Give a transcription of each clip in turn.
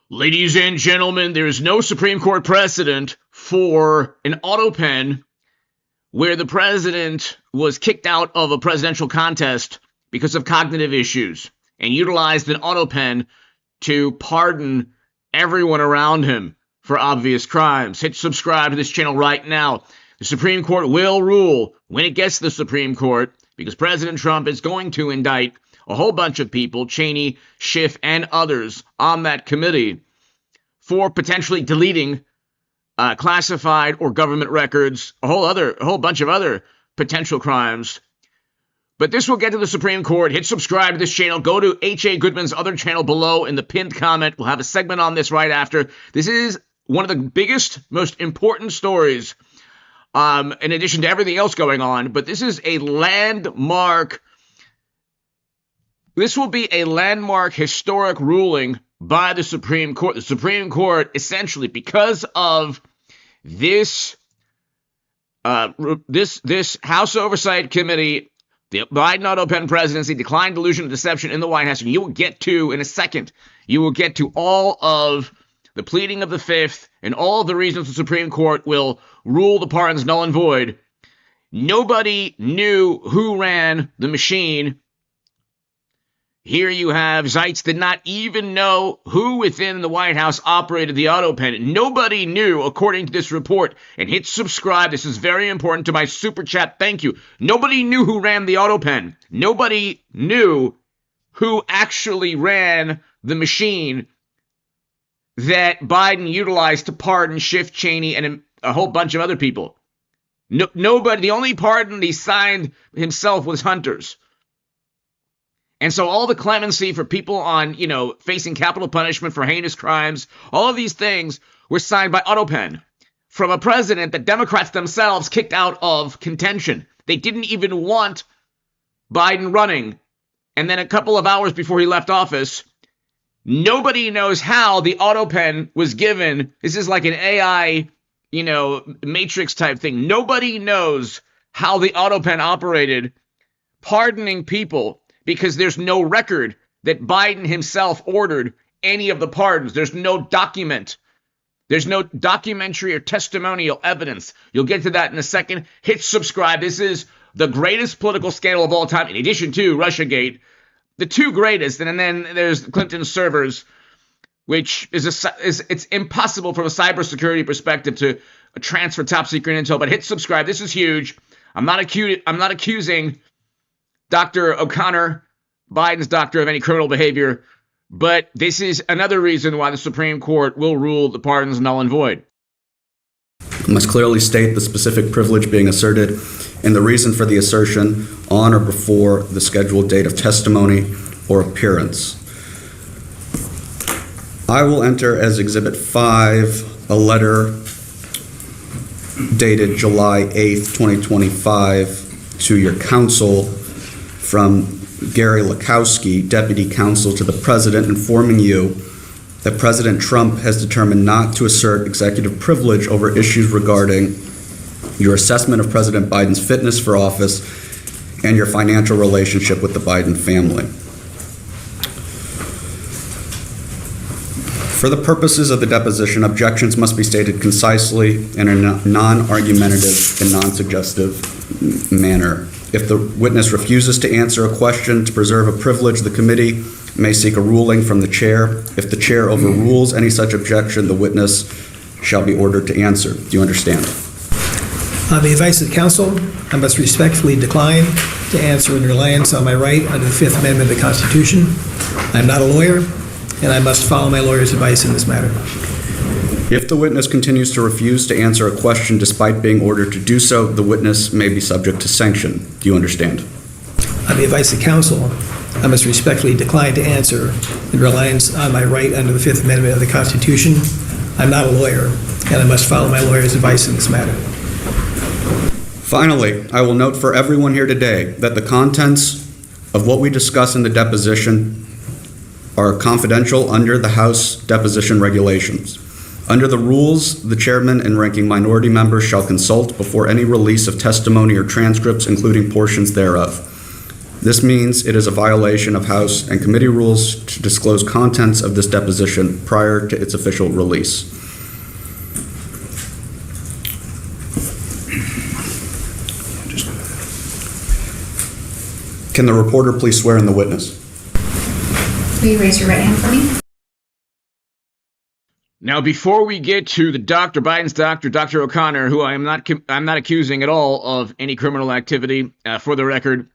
Ladies and gentlemen, there is no Supreme Court precedent for an auto pen where the president was kicked out of a presidential contest because of cognitive issues and utilized an auto pen to pardon everyone around him for obvious crimes. Hit subscribe to this channel right now. The Supreme Court will rule when it gets to the Supreme Court because President Trump is going to indict a whole bunch of people, Cheney, Schiff, and others on that committee for potentially deleting classified or government records, a whole bunch of other potential crimes. But this will get to the Supreme Court. Hit subscribe to this channel. Go to H.A. Goodman's other channel below in the pinned comment. We'll have a segment on this right after. This is one of the biggest, most important stories, in addition to everything else going on. But this is a landmark. This will be a landmark historic ruling by the Supreme Court. The Supreme Court, essentially, because of this House Oversight Committee, the Biden auto pen presidency, declined delusion and deception in the White House, and you will get to, in a second, you will get to all of the pleading of the Fifth and all of the reasons the Supreme Court will rule the pardons null and void. Nobody knew who ran the machine. Here you have Zeitz did not even know who within the White House operated the auto pen. Nobody knew, according to this report. And hit subscribe. This is very important to my super chat. Thank you. Nobody knew who ran the auto pen. Nobody knew who actually ran the machine that Biden utilized to pardon Schiff, Cheney, and a whole bunch of other people. Nobody. The only pardon he signed himself was Hunter's. And so all the clemency for people on, facing capital punishment for heinous crimes, all of these things were signed by AutoPen from a president that Democrats themselves kicked out of contention. They didn't even want Biden running. And then a couple of hours before he left office, nobody knows how the AutoPen was given. This is like an AI, matrix type thing. Nobody knows how the AutoPen operated, pardoning people, because there's no record that Biden himself ordered any of the pardons. There's no document. There's no documentary or testimonial evidence. You'll get to that in a second. Hit subscribe. This is the greatest political scandal of all time, in addition to Russiagate. The two greatest, and then there's Clinton's servers, which it's impossible from a cybersecurity perspective to transfer top secret intel. But hit subscribe. This is huge. I'm not accusing Dr. O'Connor, Biden's doctor, of any criminal behavior, but this is another reason why the Supreme Court will rule the pardons null and void. I must clearly state the specific privilege being asserted and the reason for the assertion on or before the scheduled date of testimony or appearance. I will enter as Exhibit 5 a letter dated July 8th, 2025 to your counsel from Gary Lakowski, Deputy Counsel to the President, informing you that President Trump has determined not to assert executive privilege over issues regarding your assessment of President Biden's fitness for office and your financial relationship with the Biden family. For the purposes of the deposition, objections must be stated concisely in a non-argumentative and non-suggestive manner. If the witness refuses to answer a question to preserve a privilege, the committee may seek a ruling from the chair. If the chair overrules any such objection, the witness shall be ordered to answer. Do you understand? On the advice of counsel, I must respectfully decline to answer in reliance on my right under the Fifth Amendment of the Constitution. I am not a lawyer, and I must follow my lawyer's advice in this matter. If the witness continues to refuse to answer a question despite being ordered to do so, the witness may be subject to sanction. Do you understand? On the advice of counsel, I must respectfully decline to answer in reliance on my right under the Fifth Amendment of the Constitution. I'm not a lawyer, and I must follow my lawyer's advice in this matter. Finally, I will note for everyone here today that the contents of what we discuss in the deposition are confidential under the House deposition regulations. Under the rules, the chairman and ranking minority members shall consult before any release of testimony or transcripts, including portions thereof. This means it is a violation of House and committee rules to disclose contents of this deposition prior to its official release. Can the reporter please swear in the witness? Will you raise your right hand for me? Now, before we get to the doctor, Biden's doctor, Dr. O'Connor, who I'm not accusing at all of any criminal activity, for the record,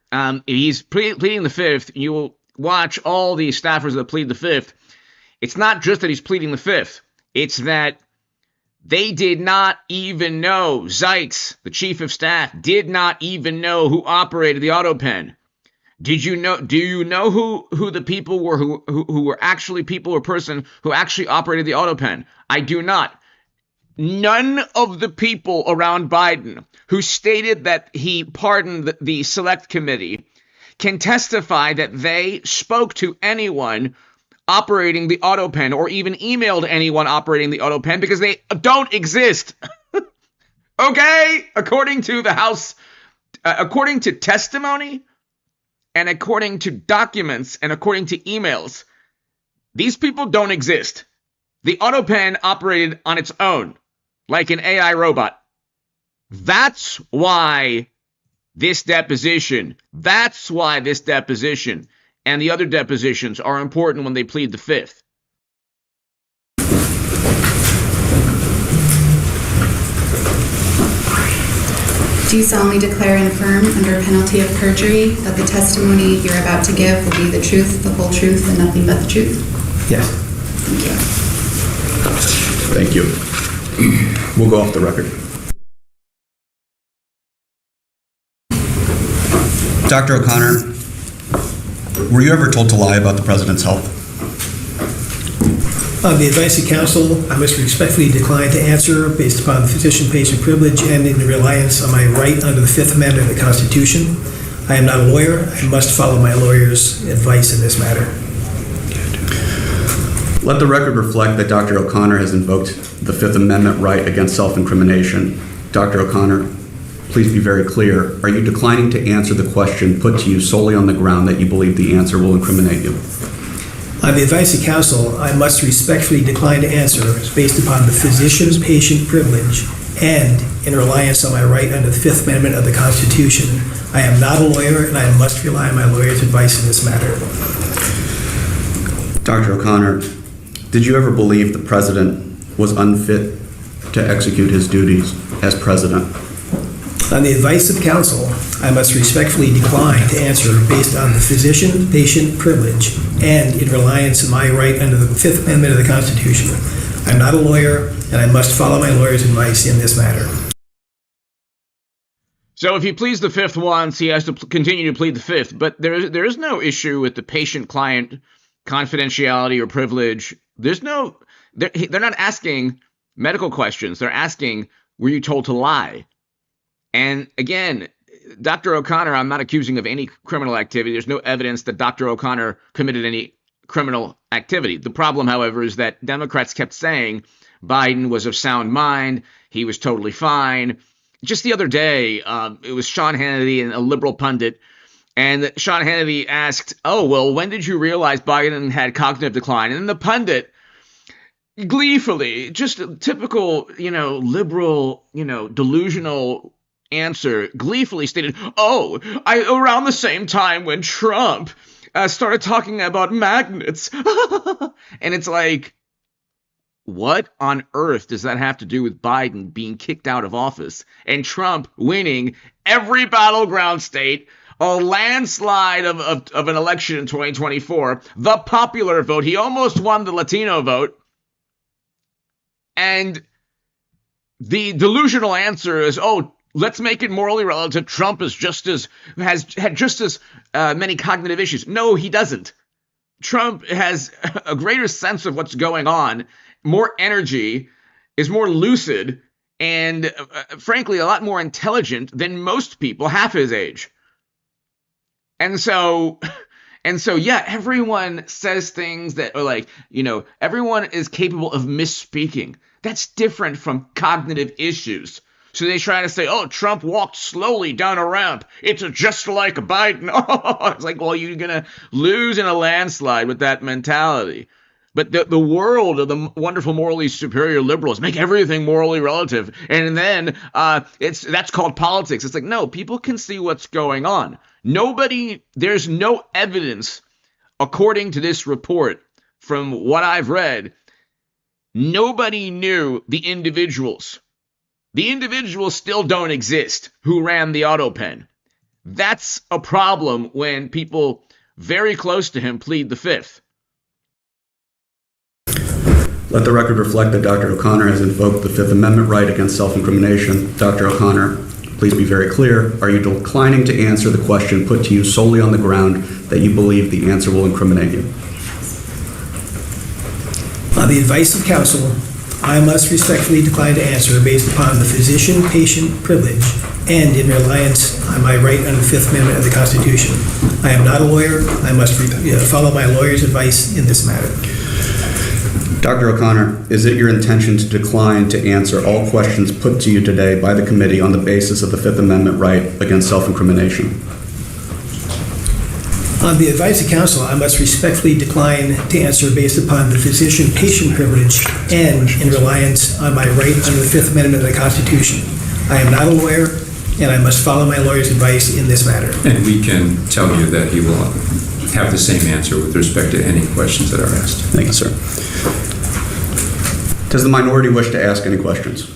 he's pleading the fifth. You will watch all the staffers that plead the fifth. It's not just that he's pleading the fifth. It's that they did not even know, Zeitz, the chief of staff, did not even know who operated the auto pen. Do you know who the people were who were actually people or person who actually operated the auto pen? I do not. None of the people around Biden who stated that he pardoned the select committee can testify that they spoke to anyone operating the auto pen or even emailed anyone operating the auto pen because they don't exist. Okay? According to the House, according to testimony, and according to documents and according to emails, these people don't exist. The auto pen operated on its own, like an AI robot. That's why this deposition and the other depositions are important when they plead the fifth. Do you solemnly declare and affirm under penalty of perjury that the testimony you're about to give will be the truth, the whole truth, and nothing but the truth? Yes. Thank you. Thank you. We'll go off the record. Dr. O'Connor, were you ever told to lie about the president's health? On the advice of counsel, I must respectfully decline to answer based upon the physician-patient privilege and in reliance on my right under the Fifth Amendment of the Constitution. I am not a lawyer. I must follow my lawyer's advice in this matter. Let the record reflect that Dr. O'Connor has invoked the Fifth Amendment right against self-incrimination. Dr. O'Connor, please be very clear. Are you declining to answer the question put to you solely on the ground that you believe the answer will incriminate you? On the advice of counsel, I must respectfully decline to answer based upon the physician-patient privilege and in reliance on my right under the Fifth Amendment of the Constitution. I am not a lawyer, and I must rely on my lawyer's advice in this matter. Dr. O'Connor, did you ever believe the president was unfit to execute his duties as president? On the advice of counsel, I must respectfully decline to answer based on the physician-patient privilege and in reliance on my right under the Fifth Amendment of the Constitution. I'm not a lawyer, and I must follow my lawyer's advice in this matter. So if he pleads the fifth once, he has to continue to plead the fifth. But there is no issue with the patient-client confidentiality or privilege. They're not asking medical questions. They're asking, were you told to lie? And again, Dr. O'Connor, I'm not accusing of any criminal activity. There's no evidence that Dr. O'Connor committed any criminal activity. The problem, however, is that Democrats kept saying Biden was of sound mind. He was totally fine. Just the other day, it was Sean Hannity and a liberal pundit. And Sean Hannity asked, oh, well, when did you realize Biden had cognitive decline? And the pundit gleefully, just a typical, liberal, delusional answer, gleefully stated, around the same time when Trump started talking about magnets. And it's like, what on earth does that have to do with Biden being kicked out of office and Trump winning every battleground state, a landslide of an election in 2024, the popular vote? He almost won the Latino vote. And the delusional answer is, let's make it morally relative. Trump has had just as many cognitive issues. No, he doesn't. Trump has a greater sense of what's going on, more energy, is more lucid, and frankly, a lot more intelligent than most people half his age. And so, yeah, everyone says things that are like, everyone is capable of misspeaking. That's different from cognitive issues. So they try to say, oh, Trump walked slowly down a ramp. It's just like Biden. It's like, well, you're going to lose in a landslide with that mentality. But the world of the wonderful morally superior liberals make everything morally relative. And then that's called politics. It's like, no, people can see what's going on. There's no evidence, according to this report, from what I've read, nobody knew the individuals. The individuals still don't exist who ran the auto pen. That's a problem when people very close to him plead the fifth. Let the record reflect that Dr. O'Connor has invoked the Fifth Amendment right against self-incrimination. Dr. O'Connor, please be very clear. Are you declining to answer the question put to you solely on the ground that you believe the answer will incriminate you? On the advice of counsel, I must respectfully decline to answer based upon the physician-patient privilege and in reliance on my right under the Fifth Amendment of the Constitution. I am not a lawyer. I must follow my lawyer's advice in this matter. Dr. O'Connor, is it your intention to decline to answer all questions put to you today by the committee on the basis of the Fifth Amendment right against self-incrimination? On the advice of counsel, I must respectfully decline to answer based upon the physician-patient privilege and in reliance on my right under the Fifth Amendment of the Constitution. I am not a lawyer, and I must follow my lawyer's advice in this matter. And we can tell you that he will have the same answer with respect to any questions that are asked. Thank you, sir. Does the minority wish to ask any questions?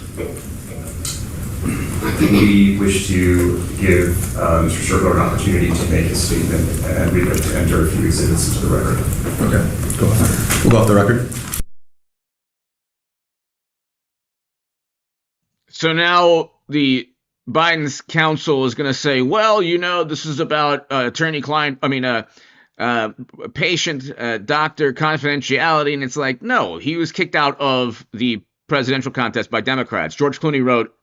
We wish to give Mr. Strickler an opportunity to make his statement, and we'd like to enter a few exhibits into the record. Okay, go ahead. We'll go off the record. So now Biden's counsel is going to say, well, this is about patient-doctor confidentiality. And it's like, no, he was kicked out of the presidential contest by Democrats. George Clooney wrote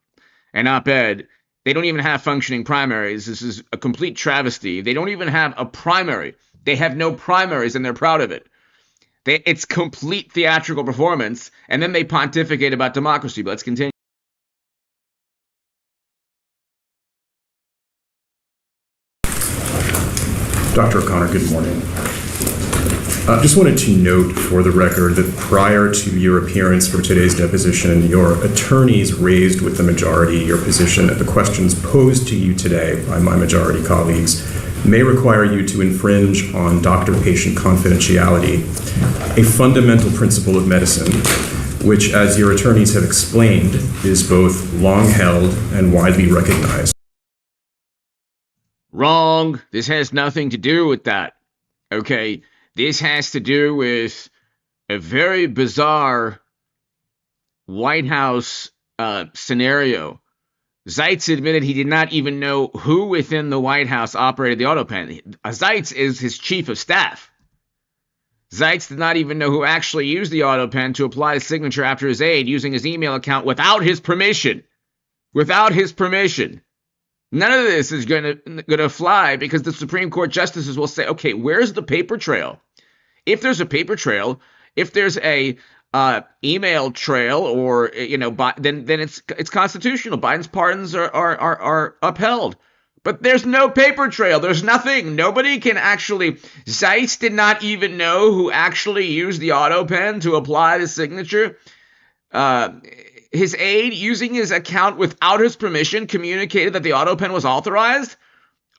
an op-ed. They don't even have functioning primaries. This is a complete travesty. They don't even have a primary. They have no primaries, and they're proud of it. It's complete theatrical performance, and then they pontificate about democracy. But let's continue. Dr. O'Connor, good morning. Just wanted to note for the record that prior to your appearance for today's deposition, your attorneys raised with the majority your position that the questions posed to you today by my majority colleagues may require you to infringe on doctor-patient confidentiality, a fundamental principle of medicine, which, as your attorneys have explained, is both long held and widely recognized. Wrong. This has nothing to do with that. Okay. This has to do with a very bizarre White House scenario. Zeitz admitted he did not even know who within the White House operated the auto pen. Zeitz is his chief of staff. Zeitz did not even know who actually used the auto pen to apply his signature after his aide using his email account without his permission. Without his permission. None of this is going to fly because the Supreme Court justices will say, okay, where's the paper trail? If there's a paper trail, if there's a email trail, or then it's constitutional. Biden's pardons are upheld. But there's no paper trail. There's nothing. Nobody can actually. Zeitz did not even know who actually used the auto pen to apply his signature. His aide, using his account without his permission, communicated that the auto pen was authorized?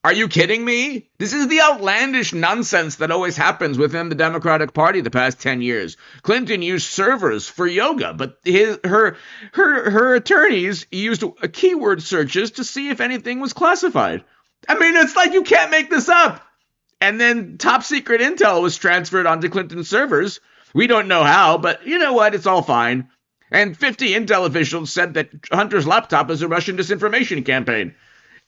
Are you kidding me? This is the outlandish nonsense that always happens within the Democratic Party the past 10 years. Clinton used servers for yoga, but her attorneys used keyword searches to see if anything was classified. I mean, it's like you can't make this up. And then top secret intel was transferred onto Clinton's servers. We don't know how, but you know what? It's all fine. And 50 intel officials said that Hunter's laptop is a Russian disinformation campaign.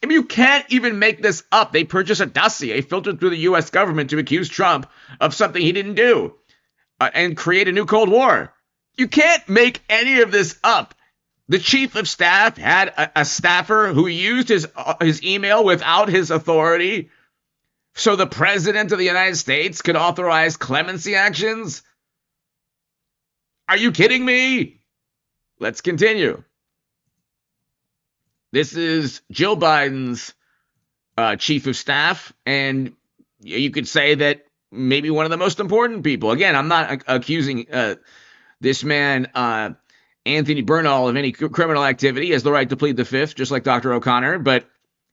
I mean, you can't even make this up. They purchased a dossier filtered through the U.S. government to accuse Trump of something he didn't do and create a new Cold War. You can't make any of this up. The chief of staff had a staffer who used his email without his authority so the president of the United States could authorize clemency actions. Are you kidding me? Let's continue. This is Jill Biden's chief of staff, and you could say that maybe one of the most important people. Again, I'm not accusing this man, Anthony Bernal, of any criminal activity. He has the right to plead the fifth, just like Dr. O'Connor. But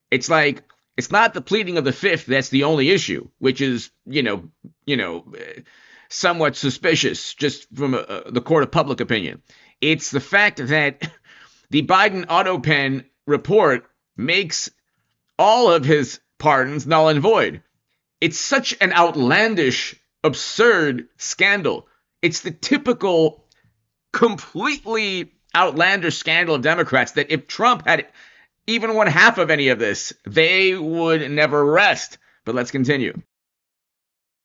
it's like, it's not the pleading of the fifth that's the only issue, which is, somewhat suspicious just from the court of public opinion. It's the fact that the Biden AutoPen report makes all of his pardons null and void. It's such an outlandish, absurd scandal. It's the typical, completely outlandish scandal of Democrats that if Trump had even one half of any of this, they would never rest. But let's continue.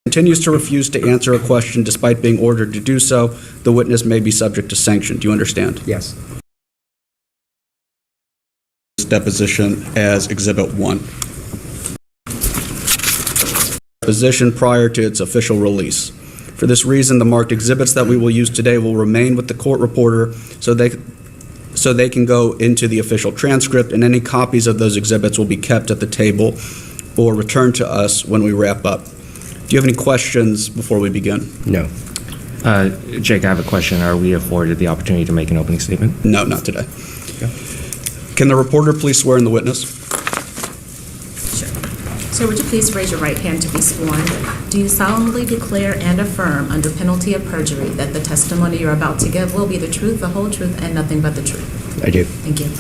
Continues to refuse to answer a question despite being ordered to do so, the witness may be subject to sanction. Do you understand? Yes. This deposition as Exhibit 1. Deposition prior to its official release. For this reason, the marked exhibits that we will use today will remain with the court reporter so they can go into the official transcript, and any copies of those exhibits will be kept at the table or returned to us when we wrap up. Do you have any questions before we begin? No. Jake, I have a question. Are we afforded the opportunity to make an opening statement? No, not today. Okay. Can the reporter please swear in the witness? Sure. Sir, would you please raise your right hand to be sworn? Do you solemnly declare and affirm under penalty of perjury that the testimony you're about to give will be the truth, the whole truth, and nothing but the truth? I do. Thank you.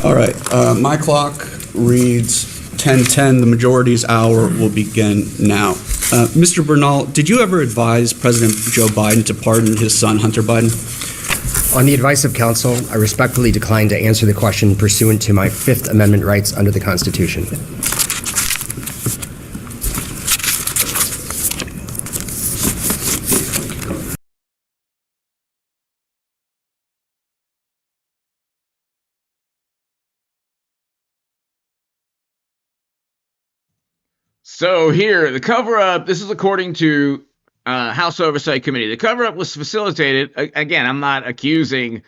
All right. My clock reads 10:10. The majority's hour will begin now. Mr. Bernal, did you ever advise President Joe Biden to pardon his son, Hunter Biden? On the advice of counsel, I respectfully decline to answer the question pursuant to my Fifth Amendment rights under the Constitution. So here, the cover-up, this is according to House Oversight Committee. The cover-up was facilitated, again, I'm not accusing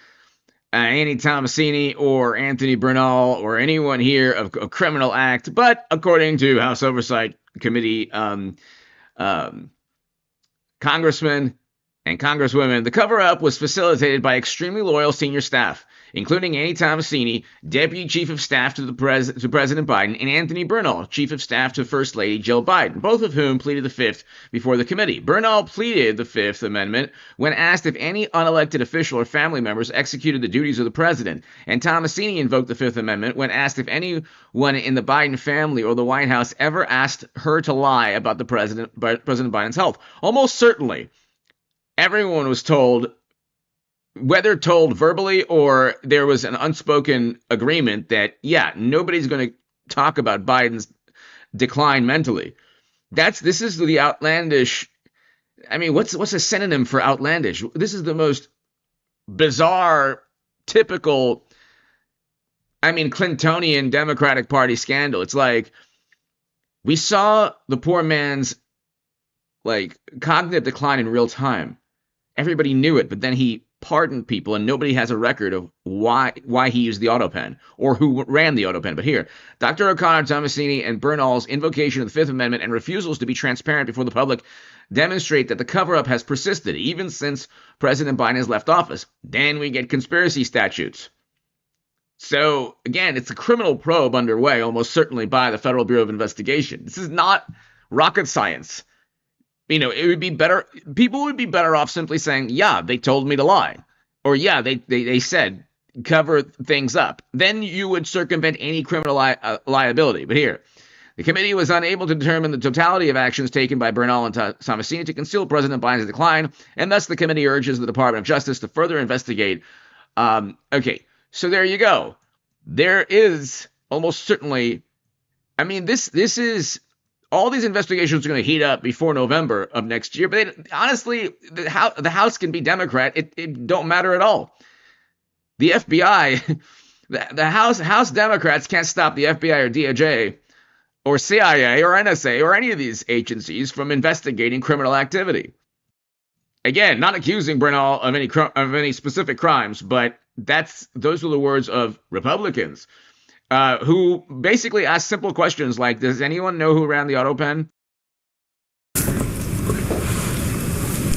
Annie Tomasini or Anthony Bernal or anyone here of criminal act, but according to House Oversight Committee congressmen and congresswomen, the cover-up was facilitated by extremely loyal senior staff, including Annie Tomasini, Deputy Chief of Staff to President Biden, and Anthony Bernal, Chief of Staff to First Lady Jill Biden, both of whom pleaded the Fifth before the committee. Bernal pleaded the Fifth Amendment when asked if any unelected official or family members executed the duties of the president, and Tomasini invoked the Fifth Amendment when asked if anyone in the Biden family or the White House ever asked her to lie about the President Biden's health. Almost certainly, everyone was told, whether told verbally or there was an unspoken agreement that, yeah, nobody's going to talk about Biden's decline mentally. This is the outlandish. I mean, what's a synonym for outlandish? This is the most bizarre, typical, Clintonian Democratic Party scandal. It's like we saw the poor man's cognitive decline in real time. Everybody knew it, but then he pardoned people, and nobody has a record of why he used the AutoPen or who ran the AutoPen. But here, Dr. O'Connor, Tomasini, and Bernal's invocation of the Fifth Amendment and refusals to be transparent before the public demonstrate that the cover-up has persisted even since President Biden has left office. Then we get conspiracy statutes. So, again, it's a criminal probe underway, almost certainly by the Federal Bureau of Investigation. This is not rocket science. It would be better. People would be better off simply saying, yeah, they told me to lie. Or, yeah, they said cover things up. Then you would circumvent any criminal liability. But here, the committee was unable to determine the totality of actions taken by Bernal and Tomasini to conceal President Biden's decline, and thus the committee urges the Department of Justice to further investigate. Okay, so there you go. There is almost certainly, this is, all these investigations are going to heat up before November of next year. But honestly, the House can be Democrat. It don't matter at all. The FBI, the House Democrats can't stop the FBI or DOJ or CIA or NSA or any of these agencies from investigating criminal activity. Again, not accusing Bernal of any specific crimes, but those were the words of Republicans who basically asked simple questions like, does anyone know who ran the auto pen?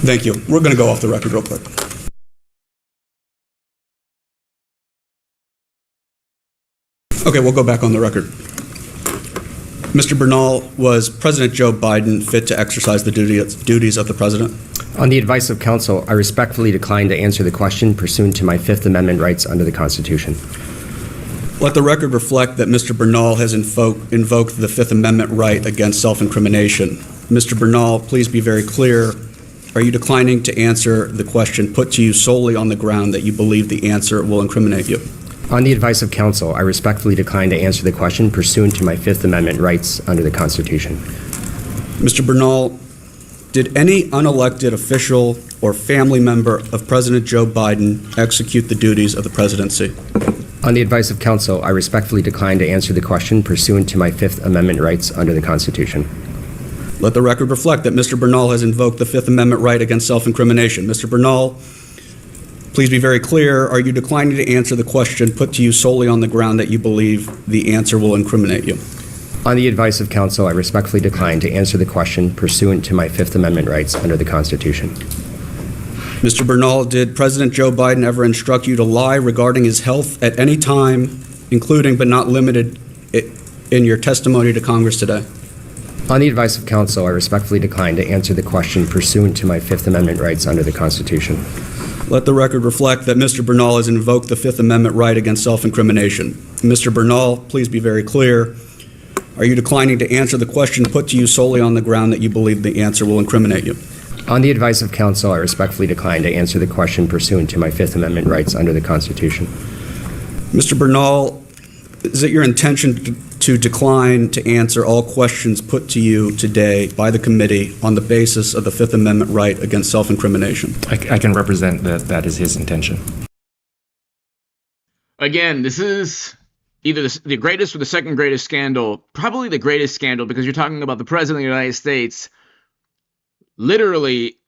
Thank you. We're going to go off the record real quick. Okay, we'll go back on the record. Mr. Bernal, was President Joe Biden fit to exercise the duties of the president? On the advice of counsel, I respectfully decline to answer the question pursuant to my Fifth Amendment rights under the Constitution. Let the record reflect that Mr. Bernal has invoked the Fifth Amendment right against self-incrimination. Mr. Bernal, please be very clear. Are you declining to answer the question put to you solely on the ground that you believe the answer will incriminate you? On the advice of counsel, I respectfully decline to answer the question pursuant to my Fifth Amendment rights under the Constitution. Mr. Bernal, did any unelected official or family member of President Joe Biden execute the duties of the presidency? On the advice of counsel, I respectfully decline to answer the question pursuant to my Fifth Amendment rights under the Constitution. Let the record reflect that Mr. Bernal has invoked the Fifth Amendment right against self-incrimination. Mr. Bernal, please be very clear. Are you declining to answer the question put to you solely on the ground that you believe the answer will incriminate you? On the advice of counsel, I respectfully decline to answer the question pursuant to my Fifth Amendment rights under the Constitution. Mr. Bernal, did President Joe Biden ever instruct you to lie regarding his health at any time, including but not limited in your testimony to Congress today? On the advice of counsel, I respectfully decline to answer the question pursuant to my Fifth Amendment rights under the Constitution. Let the record reflect that Mr. Bernal has invoked the Fifth Amendment right against self-incrimination. Mr. Bernal, please be very clear. Are you declining to answer the question put to you solely on the ground that you believe the answer will incriminate you? On the advice of counsel, I respectfully decline to answer the question pursuant to my Fifth Amendment rights under the Constitution. Mr. Bernal, is it your intention to decline to answer all questions put to you today by the committee on the basis of the Fifth Amendment right against self-incrimination? I can represent that is his intention. Again, this is either the greatest or the second greatest scandal, probably the greatest scandal, because you're talking about the President of the United States literally,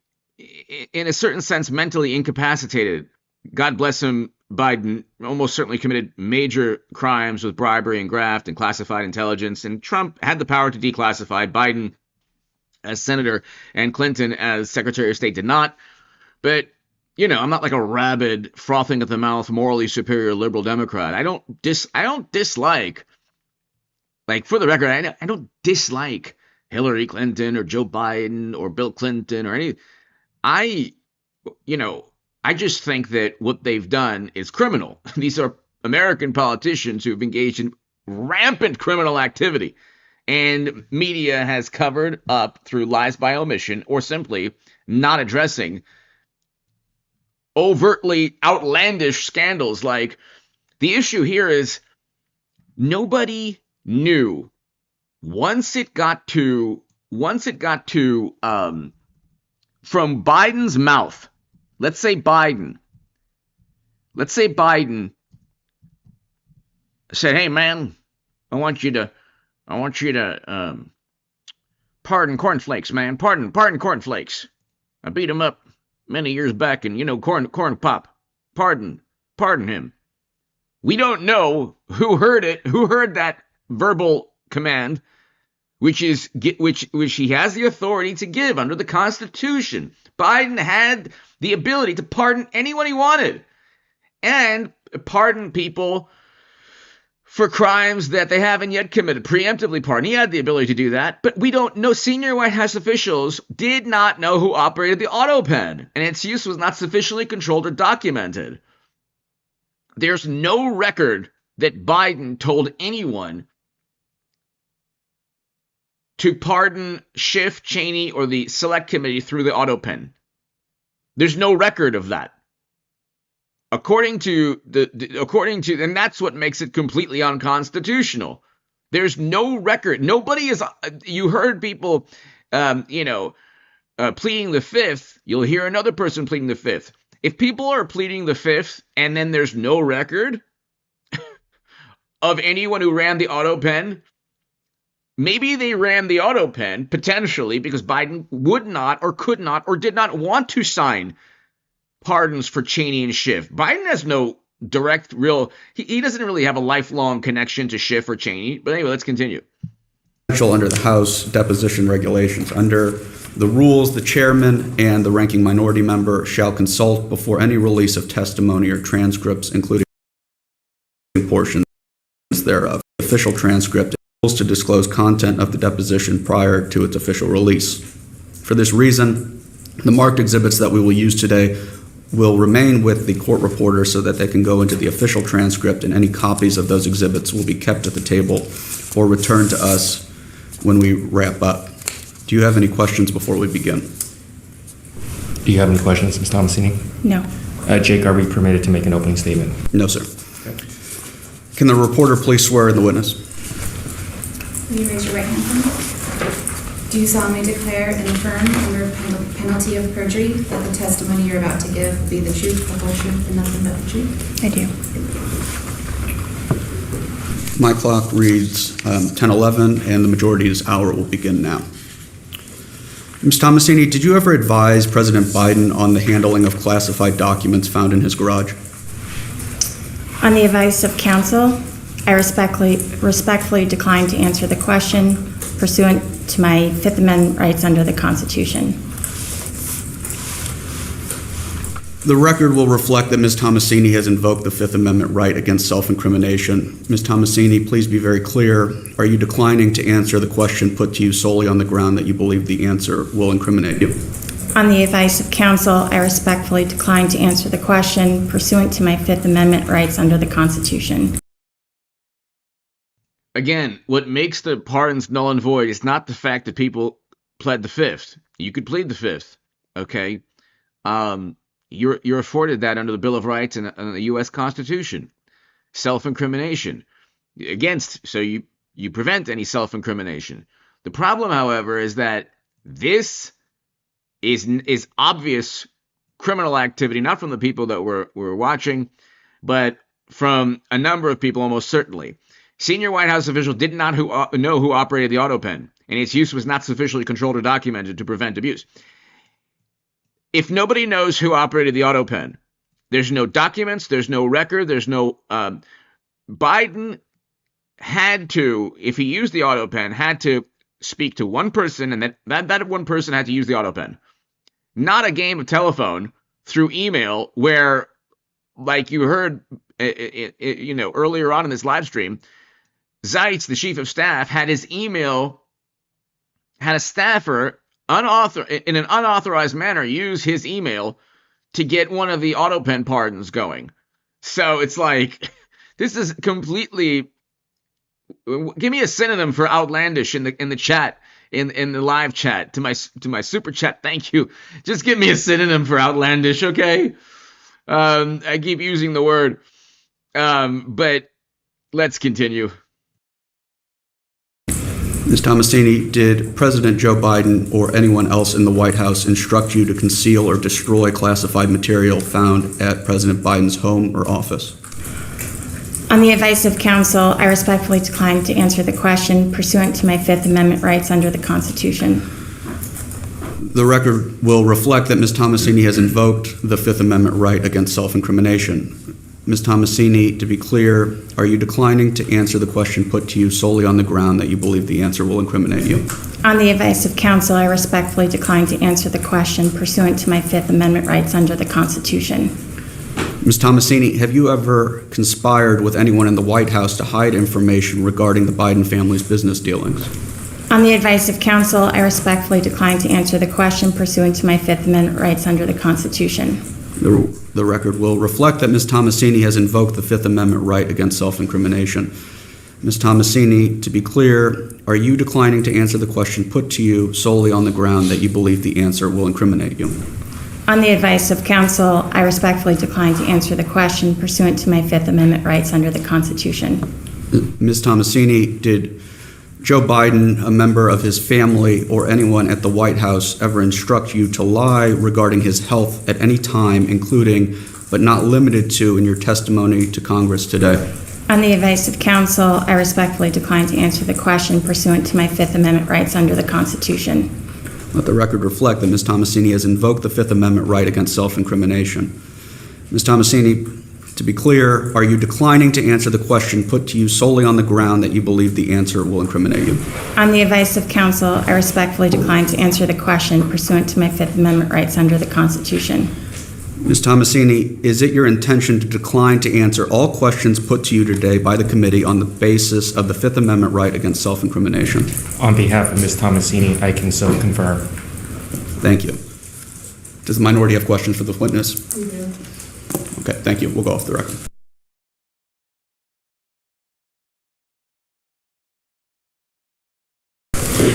in a certain sense, mentally incapacitated. God bless him, Biden almost certainly committed major crimes with bribery and graft and classified intelligence, and Trump had the power to declassify. Biden, as senator, and Clinton, as Secretary of State, did not. But, you know, I'm not like a rabid, frothing at the mouth, morally superior liberal Democrat. I don't dislike, like, for the record, I don't dislike Hillary Clinton or Joe Biden or Bill Clinton or any. I just think that what they've done is criminal. These are American politicians who have engaged in rampant criminal activity, and media has covered up through lies by omission or simply not addressing overtly outlandish scandals. Like, the issue here is nobody knew once it got to from Biden's mouth. Let's say Biden said, "Hey man, I want you to pardon cornflakes, man. Pardon cornflakes. I beat him up many years back, and corn pop. Pardon him." We don't know who heard that verbal command, which he has the authority to give under the Constitution. Biden had the ability to pardon anyone he wanted and pardon people for crimes that they haven't yet committed, preemptively pardon. He had the ability to do that, but we don't know. Senior White House officials did not know who operated the auto pen, and its use was not sufficiently controlled or documented. There's no record that Biden told anyone to pardon Schiff, Cheney, or the Select Committee through the auto pen. There's no record of that. According to, and that's what makes it completely unconstitutional. There's no record. Nobody is. You heard people, pleading the Fifth. You'll hear another person pleading the Fifth. If people are pleading the Fifth and then there's no record of anyone who ran the auto pen, maybe they ran the auto pen potentially because Biden would not or could not or did not want to sign pardons for Cheney and Schiff. Biden has no direct, real. He doesn't really have a lifelong connection to Schiff or Cheney. But anyway, let's continue. Under the House deposition regulations. Under the rules, the chairman and the ranking minority member shall consult before any release of testimony or transcripts, including portions thereof. The official transcript is to disclose content of the deposition prior to its official release. For this reason, the marked exhibits that we will use today will remain with the court reporter so that they can go into the official transcript, and any copies of those exhibits will be kept at the table or returned to us when we wrap up. Do you have any questions before we begin? Do you have any questions, Ms. Tomasini? No. Jake, are we permitted to make an opening statement? No, sir. Can the reporter please swear in the witness? Will you raise your right hand for me? Do you solemnly declare and affirm under penalty of perjury that the testimony you're about to give will be the truth, the whole truth, and nothing but the truth? I do. My clock reads 10:11, and the majority's hour will begin now. Ms. Tomasini, did you ever advise President Biden on the handling of classified documents found in his garage? On the advice of counsel, I respectfully decline to answer the question pursuant to my Fifth Amendment rights under the Constitution. The record will reflect that Ms. Tomasini has invoked the Fifth Amendment right against self-incrimination. Ms. Tomasini, please be very clear. Are you declining to answer the question put to you solely on the ground that you believe the answer will incriminate you? On the advice of counsel, I respectfully decline to answer the question pursuant to my Fifth Amendment rights under the Constitution. Again, what makes the pardons null and void is not the fact that people pled the Fifth. You could plead the Fifth, okay? You're afforded that under the Bill of Rights and the U.S. Constitution. Self-incrimination. So you prevent any self-incrimination. The problem, however, is that this is obvious criminal activity, not from the people that were watching, but from a number of people almost certainly. Senior White House officials did not know who operated the auto pen, and its use was not sufficiently controlled or documented to prevent abuse. If nobody knows who operated the auto pen, there's no documents, there's no record, there's no Biden had to, if he used the auto pen, had to speak to one person, and that one person had to use the auto pen. Not a game of telephone through email where, like you heard earlier on in this live stream, Zeitz, the chief of staff, had his email, had a staffer in an unauthorized manner use his email to get one of the auto pen pardons going. So it's like, this is completely, give me a synonym for outlandish in the chat, in the live chat, to my super chat. Thank you. Just give me a synonym for outlandish, okay? I keep using the word, but let's continue. Ms. Tomasini, did President Joe Biden or anyone else in the White House instruct you to conceal or destroy classified material found at President Biden's home or office? On the advice of counsel, I respectfully decline to answer the question pursuant to my Fifth Amendment rights under the Constitution. The record will reflect that Ms. Tomasini has invoked the Fifth Amendment right against self-incrimination. Ms. Tomasini, to be clear, are you declining to answer the question put to you solely on the ground that you believe the answer will incriminate you? On the advice of counsel, I respectfully decline to answer the question pursuant to my Fifth Amendment rights under the Constitution. Ms. Tomasini, have you ever conspired with anyone in the White House to hide information regarding the Biden family's business dealings? On the advice of counsel, I respectfully decline to answer the question pursuant to my Fifth Amendment rights under the Constitution. The record will reflect that Ms. Tomasini has invoked the Fifth Amendment right against self-incrimination. Ms. Tomasini, to be clear, are you declining to answer the question put to you solely on the ground that you believe the answer will incriminate you? On the advice of counsel, I respectfully decline to answer the question pursuant to my Fifth Amendment rights under the Constitution. Ms. Tomasini, did Joe Biden, a member of his family, or anyone at the White House ever instruct you to lie regarding his health at any time, including but not limited to in your testimony to Congress today? On the advice of counsel, I respectfully decline to answer the question pursuant to my Fifth Amendment rights under the Constitution. Let the record reflect that Ms. Tomasini has invoked the Fifth Amendment right against self-incrimination. Ms. Tomasini, To be clear, are you declining to answer the question put to you solely on the ground that you believe the answer will incriminate you? On the advice of counsel, I respectfully decline to answer the question pursuant to my Fifth Amendment rights under the Constitution. Ms. Tomasini, is it your intention to decline to answer all questions put to you today by the committee on the basis of the Fifth Amendment right against self-incrimination? On behalf of Ms. Tomasini, I can so confirm. Thank you. Does the minority have questions for the witness? We do. Okay, thank you. We'll go off the record.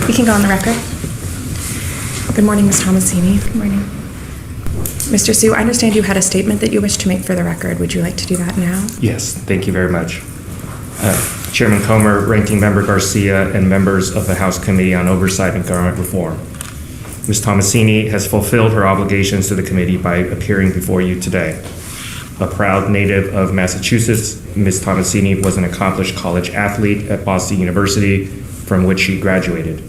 We can go on the record. Good morning, Ms. Tomasini. Good morning. Mr. Sue, I understand you had a statement that you wish to make for the record. Would you like to do that now? Yes, thank you very much. Chairman Comer, Ranking Member Garcia, and members of the House Committee on Oversight and Government Reform. Ms. Tomasini has fulfilled her obligations to the committee by appearing before you today. A proud native of Massachusetts, Ms. Tomasini was an accomplished college athlete at Boston University, from which she graduated.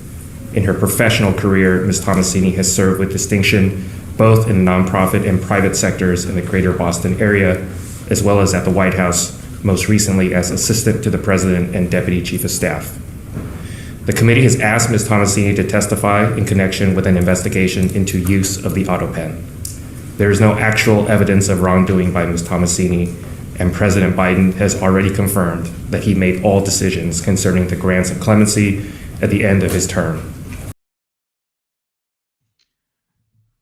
In her professional career, Ms. Tomasini has served with distinction both in the nonprofit and private sectors in the greater Boston area, as well as at the White House, most recently as Assistant to the President and Deputy Chief of Staff. The committee has asked Ms. Tomasini to testify in connection with an investigation into use of the auto pen. There is no actual evidence of wrongdoing by Ms. Tomasini, and President Biden has already confirmed that he made all decisions concerning the grants of clemency at the end of his term.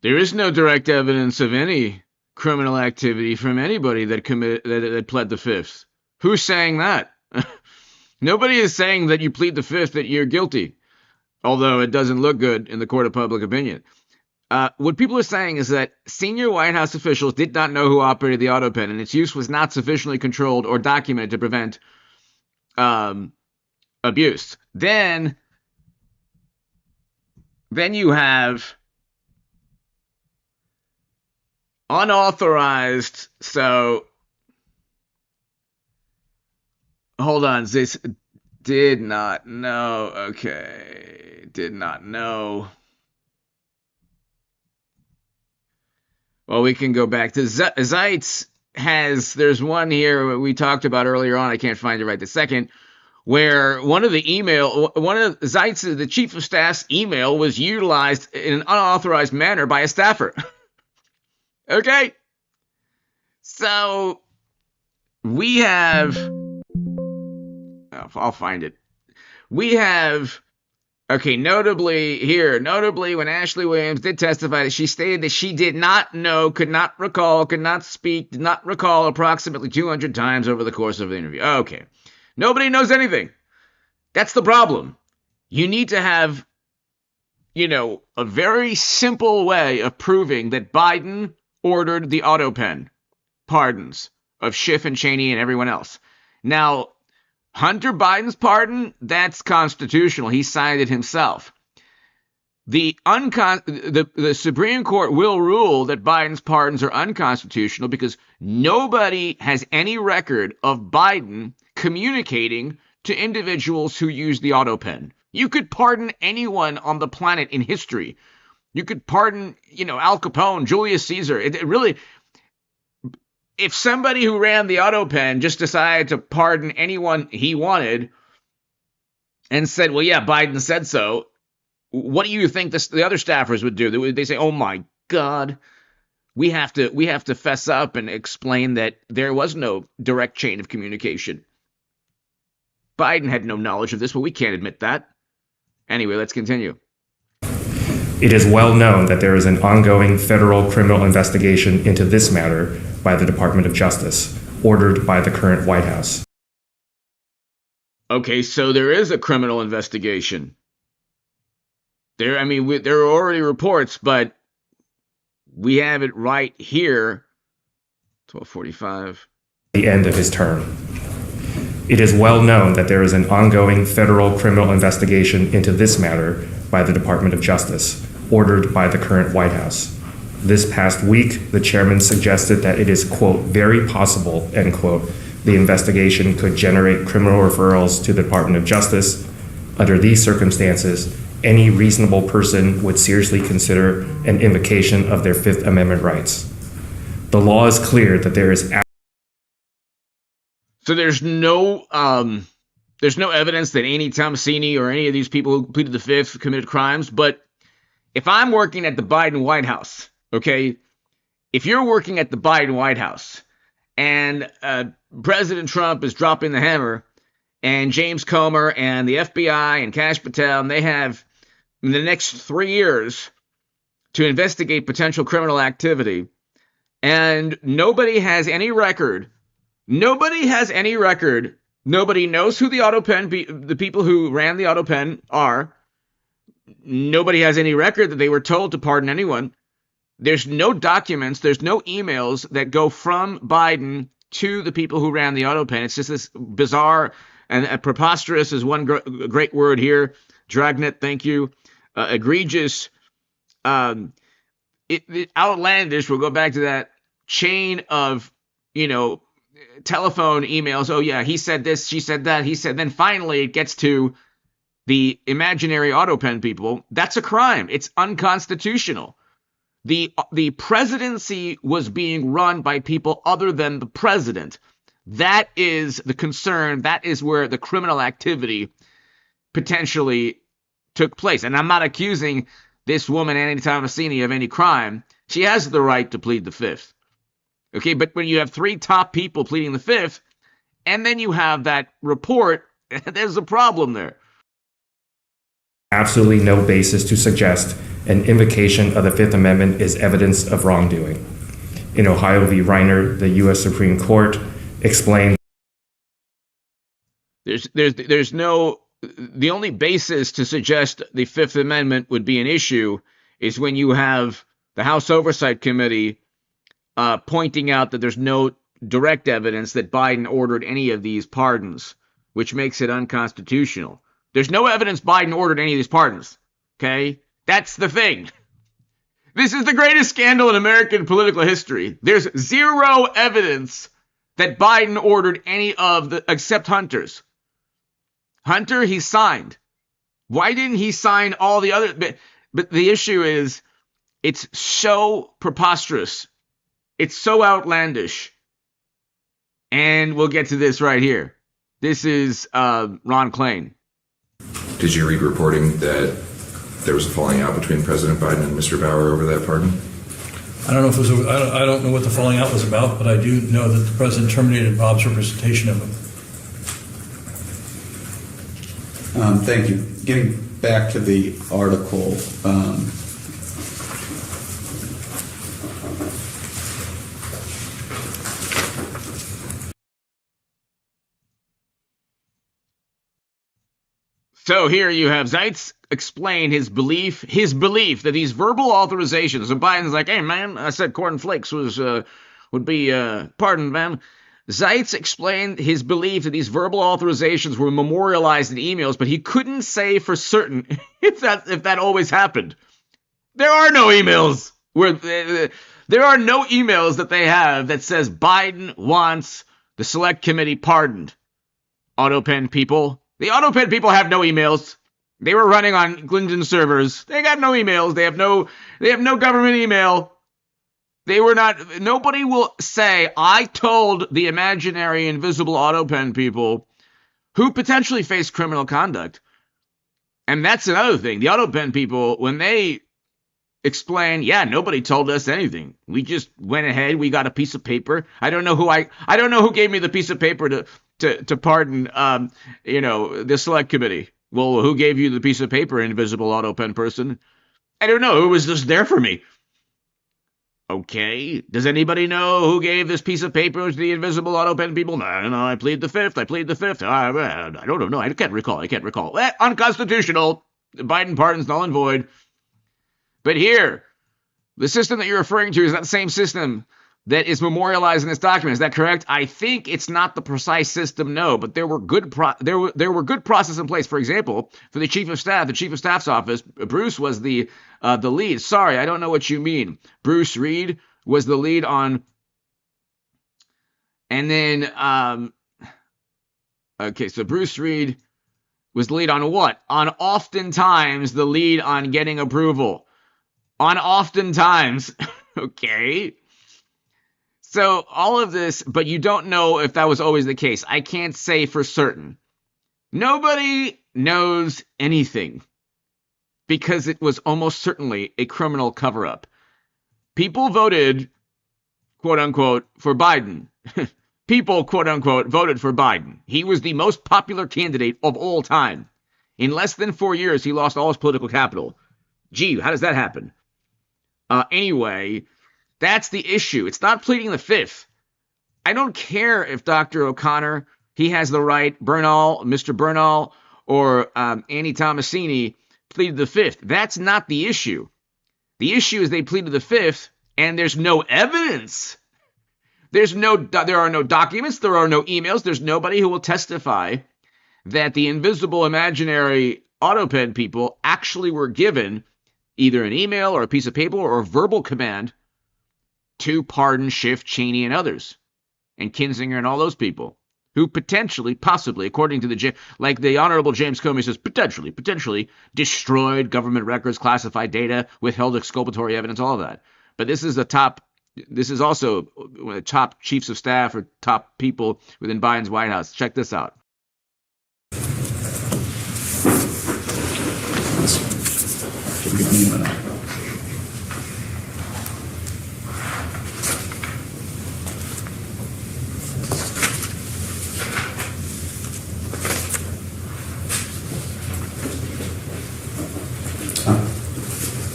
There is no direct evidence of any criminal activity from anybody that pled the Fifth. Who's saying that? Nobody is saying that you plead the Fifth that you're guilty, although it doesn't look good in the court of public opinion. What people are saying is that senior White House officials did not know who operated the auto pen, and its use was not sufficiently controlled or documented to prevent abuse. Then you have unauthorized, so hold on, this did not know, okay, did not know. Well, we can go back to Zeitz there's one here we talked about earlier on, I can't find it right this second, where one of Zeitz, the chief of staff's email was utilized in an unauthorized manner by a staffer. Okay, so we have, I'll find it. We have, okay, notably when Ashley Williams did testify that she stated that she did not know, could not recall, could not speak, did not recall approximately 200 times over the course of the interview. Okay, nobody knows anything. That's the problem. You need to have, a very simple way of proving that Biden ordered the auto pen pardons of Schiff and Cheney and everyone else. Now, Hunter Biden's pardon, that's constitutional. He signed it himself. The Supreme Court will rule that Biden's pardons are unconstitutional because nobody has any record of Biden communicating to individuals who use the auto pen. You could pardon anyone on the planet in history. You could pardon, Al Capone, Julius Caesar. It really, if somebody who ran the auto pen just decided to pardon anyone he wanted and said, well, yeah, Biden said so, what do you think the other staffers would do? They say, oh my God, we have to fess up and explain that there was no direct chain of communication. Biden had no knowledge of this, but we can't admit that. Anyway, let's continue. It is well known that there is an ongoing federal criminal investigation into this matter by the Department of Justice, ordered by the current White House. Okay, so there is a criminal investigation. There are already reports, but we have it right here. 1245. The end of his term. It is well known that there is an ongoing federal criminal investigation into this matter by the Department of Justice, ordered by the current White House. This past week, the chairman suggested that it is, quote, very possible, end quote, the investigation could generate criminal referrals to the Department of Justice. Under these circumstances, any reasonable person would seriously consider an invocation of their Fifth Amendment rights. The law is clear that there is So there's no evidence that Amy Tomasini or any of these people who pleaded the fifth committed crimes. But if I'm working at the Biden White House, okay, if you're working at the Biden White House and President Trump is dropping the hammer, and James Comer and the FBI and Kash Patel, and they have in the next 3 years to investigate potential criminal activity, and nobody has any record. Nobody has any record. Nobody knows who the the people who ran the auto pen are. Nobody has any record that they were told to pardon anyone. There's no documents. There's no emails that go from Biden to the people who ran the auto pen. It's just this bizarre and preposterous is one great word here. Dragnet, thank you. Egregious. Outlandish. We'll go back to that chain of, telephone emails. Oh yeah, he said this, she said that, he said. Then finally it gets to the imaginary auto pen people. That's a crime. It's unconstitutional. The presidency was being run by people other than the president. That is the concern. That is where the criminal activity potentially took place. And I'm not accusing this woman, Annie Tomasini, of any crime. She has the right to plead the fifth. Okay, but when you have 3 top people pleading the fifth, and then you have that report, there's a problem there. Absolutely no basis to suggest an invocation of the Fifth Amendment is evidence of wrongdoing. In Ohio v. Reiner, the U.S. Supreme Court explained. There's no, the only basis to suggest the Fifth Amendment would be an issue is when you have the House Oversight Committee pointing out that there's no direct evidence that Biden ordered any of these pardons, which makes it unconstitutional. There's no evidence Biden ordered any of these pardons, okay? That's the thing. This is the greatest scandal in American political history. There's zero evidence that Biden ordered any of the, except Hunter's. Hunter, he signed. Why didn't he sign all the other? But the issue is, it's so preposterous. It's so outlandish. And we'll get to this right here. This is Ron Klain. Did you read reporting that there was a falling out between President Biden and Mr. Bauer over that pardon? I don't know if it was. I don't know what the falling out was about, but I do know that the president terminated Bob's representation of him. Thank you. Getting back to the article. So here you have Zeitz explain his belief that these verbal authorizations, and Biden's like, hey man, I said Corn Flakes would be pardoned, man. Zeitz explained his belief that these verbal authorizations were memorialized in emails, but he couldn't say for certain if that always happened. There are no emails there are no emails that they have that says Biden wants the select committee pardoned. AutoPen people. The AutoPen people have no emails. They were running on Clinton servers. They got no emails. They have no government email. They were not, nobody will say, I told the imaginary invisible AutoPen people who potentially face criminal conduct. And that's another thing. The AutoPen people, when they explain, yeah, nobody told us anything. We just went ahead. We got a piece of paper. I don't know who gave me the piece of paper to pardon, the select committee. Well, who gave you the piece of paper, invisible AutoPen person? I don't know. It was just there for me. Okay. Does anybody know who gave this piece of paper to the invisible AutoPen people? No, I plead the fifth. I don't know. I can't recall. Unconstitutional. Biden pardons null and void. But here, the system that you're referring to is not the same system that is memorialized in this document. Is that correct? I think it's not the precise system, no, but there were good processes in place. For example, for the chief of staff's office, Bruce was the lead. Sorry, I don't know what you mean. Bruce Reed was the lead on, and then okay, so Bruce Reed was the lead on what? On oftentimes the lead on getting approval. On oftentimes, okay. So all of this, but you don't know if that was always the case. I can't say for certain. Nobody knows anything because it was almost certainly a criminal cover-up. People voted, quote unquote, for Biden. People, quote unquote, voted for Biden. He was the most popular candidate of all time. In less than 4 years, he lost all his political capital. Gee, how does that happen? Anyway, that's the issue. It's not pleading the fifth. I don't care if Dr. O'Connor, he has the right, Mr. Bernal, or Annie Tomasini pleaded the fifth. That's not the issue. The issue is they pleaded the fifth, and there's no evidence. There are no documents, there are no emails, there's nobody who will testify that the invisible imaginary AutoPen people actually were given either an email or a piece of paper or a verbal command to pardon Schiff, Cheney, and others, and Kinzinger and all those people who potentially, possibly, according to the Honorable James Comey says, potentially destroyed government records, classified data, withheld exculpatory evidence, all of that. But this is also one of the top chiefs of staff or top people within Biden's White House. Check this out. Give me a minute.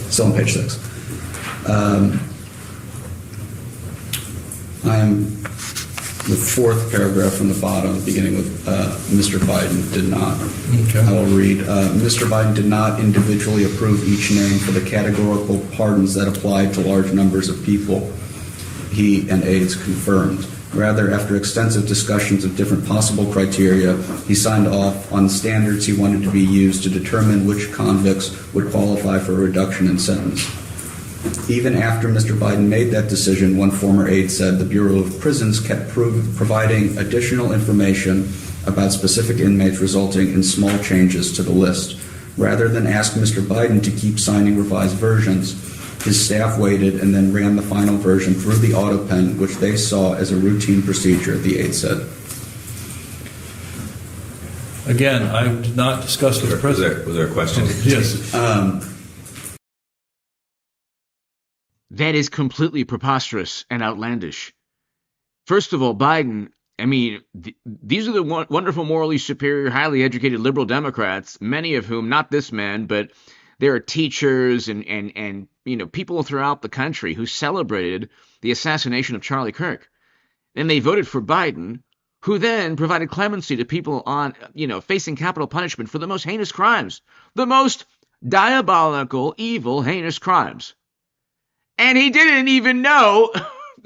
Still on page 6. I am the fourth paragraph from the bottom, beginning with Mr. Biden did not. Okay. I will read. Mr. Biden did not individually approve each name for the categorical pardons that applied to large numbers of people he and aides confirmed. Rather, after extensive discussions of different possible criteria, he signed off on standards he wanted to be used to determine which convicts would qualify for a reduction in sentence. Even after Mr. Biden made that decision, one former aide said the Bureau of Prisons kept providing additional information about specific inmates, resulting in small changes to the list. Rather than ask Mr. Biden to keep signing revised versions, his staff waited and then ran the final version through the AutoPen, which they saw as a routine procedure, the aide said. Again, I did not discuss with the president. Was there a question? Yes. That is completely preposterous and outlandish. First of all, Biden, I mean, these are the wonderful, morally superior, highly educated liberal Democrats, many of whom, not this man, but there are teachers and people throughout the country who celebrated the assassination of Charlie Kirk. And they voted for Biden, who then provided clemency to people on, facing capital punishment for the most heinous crimes, the most diabolical, evil, heinous crimes. And he didn't even know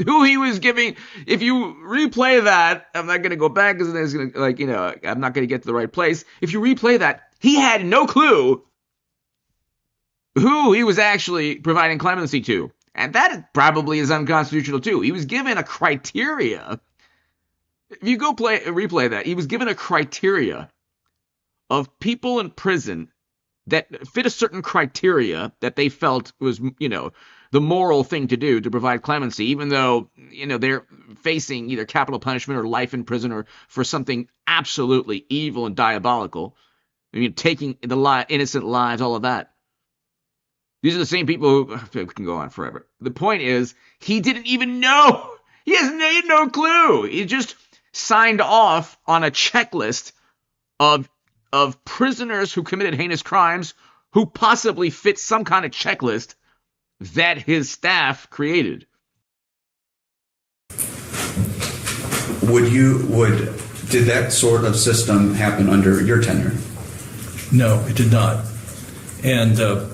who he was giving. If you replay that, I'm not going to go back because it's going to, I'm not going to get to the right place. If you replay that, he had no clue who he was actually providing clemency to. And that probably is unconstitutional too. He was given a criteria. If you go replay that, he was given a criteria of people in prison that fit a certain criteria that they felt was, the moral thing to do to provide clemency, even though, they're facing either capital punishment or life in prison or for something absolutely evil and diabolical. I mean, taking the innocent lives, all of that. These are the same people who can go on forever. The point is, he didn't even know. He has no clue. He just signed off on a checklist of prisoners who committed heinous crimes who possibly fit some kind of checklist that his staff created. Did that sort of system happen under your tenure? No, it did not. And to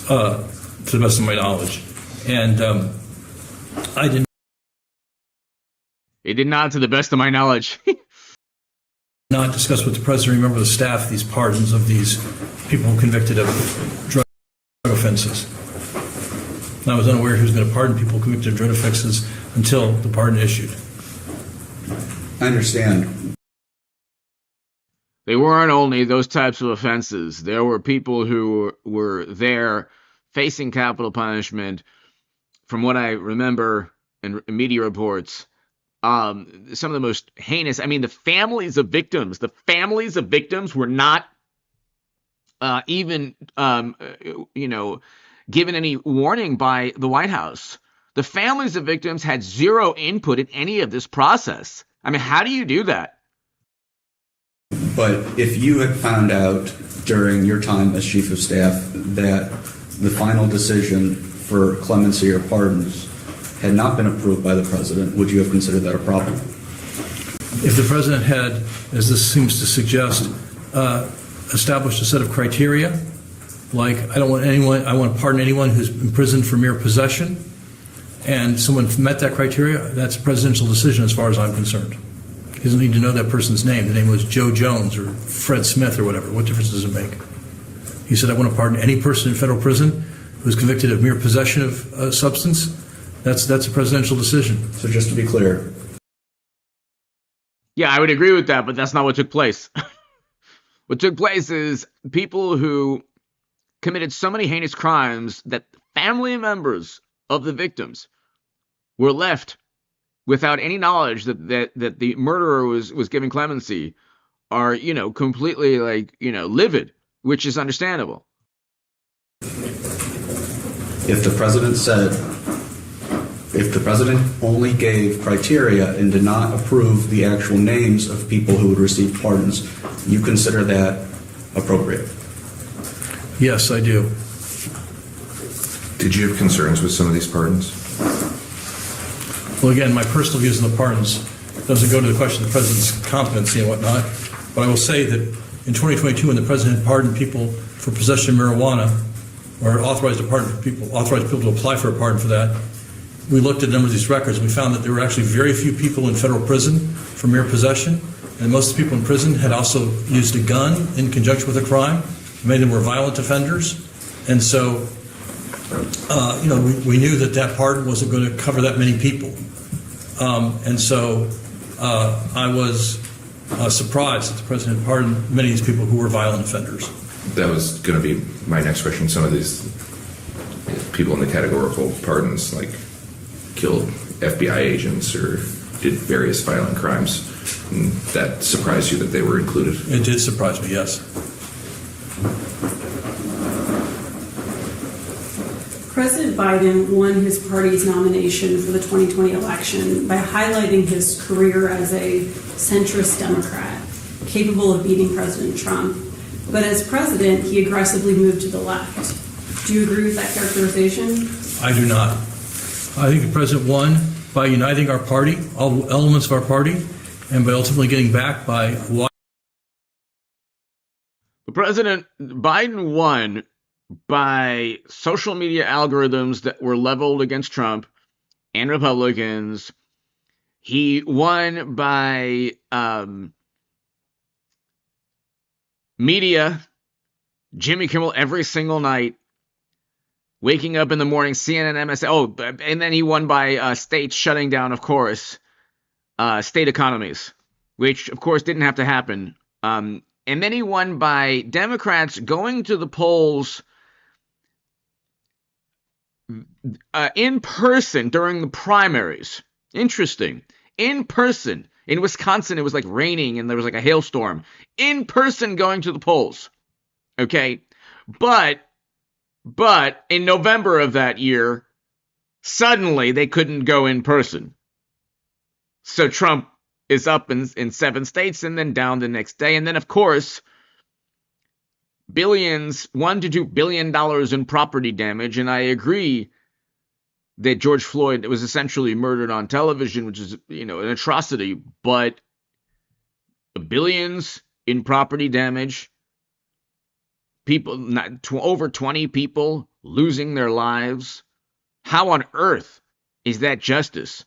the best of my knowledge. And I didn't. It did not, to the best of my knowledge. Not discuss with the president, remember the staff, these pardons of these people convicted of drug offenses. And I was unaware he was going to pardon people convicted of drug offenses until the pardon issued. I understand. They weren't only those types of offenses. There were people who were there facing capital punishment. From what I remember, and media reports, some of the most heinous. I mean, the families of victims were not even, given any warning by the White House. The families of victims had zero input in any of this process. I mean, how do you do that? But if you had found out during your time as chief of staff that the final decision for clemency or pardons had not been approved by the president, would you have considered that a problem? If the president had, as this seems to suggest, established a set of criteria, like I want to pardon anyone who's imprisoned for mere possession, and someone met that criteria, that's a presidential decision as far as I'm concerned. He doesn't need to know that person's name. The name was Joe Jones or Fred Smith or whatever. What difference does it make? He said, I want to pardon any person in federal prison who's convicted of mere possession of a substance. That's a presidential decision. So just to be clear. Yeah, I would agree with that, but that's not what took place. What took place is people who committed so many heinous crimes that family members of the victims were left without any knowledge that the murderer was given clemency are, completely livid, which is understandable. If the president only gave criteria and did not approve the actual names of people who would receive pardons, you consider that appropriate? Yes, I do. Did you have concerns with some of these pardons? Well, again, my personal views on the pardons doesn't go to the question of the president's competency and whatnot, but I will say that in 2022, when the president pardoned people for possession of marijuana, or authorized people to apply for a pardon for that, we looked at a number of these records and we found that there were actually very few people in federal prison for mere possession, and most of the people in prison had also used a gun in conjunction with a crime. Many of them were violent offenders, and so we knew that pardon wasn't going to cover that many people, and so I was surprised that the president pardoned many of these people who were violent offenders. That was going to be my next question. Some of these people in the categorical pardons, like killed FBI agents or did various violent crimes, and that surprised you that they were included? It did surprise me, yes. President Biden won his party's nomination for the 2020 election by highlighting his career as a centrist Democrat, capable of beating President Trump. But as president, he aggressively moved to the left. Do you agree with that characterization? I do not. I think the president won by uniting our party, all elements of our party, and by ultimately getting back by the President Biden won by social media algorithms that were leveled against Trump and Republicans. He won by media, Jimmy Kimmel every single night, waking up in the morning, CNN, MSN. Oh, and then he won by states shutting down, of course, state economies, which, of course, didn't have to happen. And then he won by Democrats going to the polls in person during the primaries. Interesting. In person. In Wisconsin, it was like raining and there was like a hailstorm. In person going to the polls. Okay? But in November of that year, suddenly they couldn't go in person. So Trump is up in 7 states and then down the next day. And then, of course, $1 to $2 billion in property damage. And I agree that George Floyd was essentially murdered on television, which is, an atrocity, but billions in property damage, people, over 20 people losing their lives. How on earth is that justice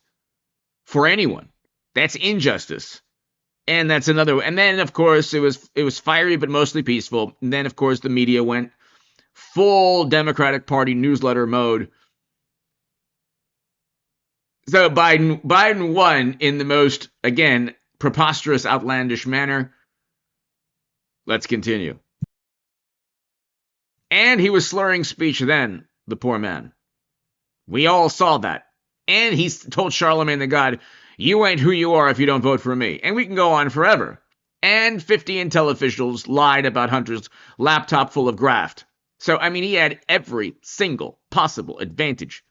for anyone? That's injustice. And that's another. And then, of course, it was fiery, but mostly peaceful. And then, of course, the media went full Democratic Party newsletter mode. So Biden won in the most, again, preposterous, outlandish manner. Let's continue. And he was slurring speech then, the poor man. We all saw that. And he's told Charlemagne the God, you ain't who you are if you don't vote for me. And we can go on forever. And 50 Intel officials lied about Hunter's laptop full of graft. So, I mean, he had every single possible advantage.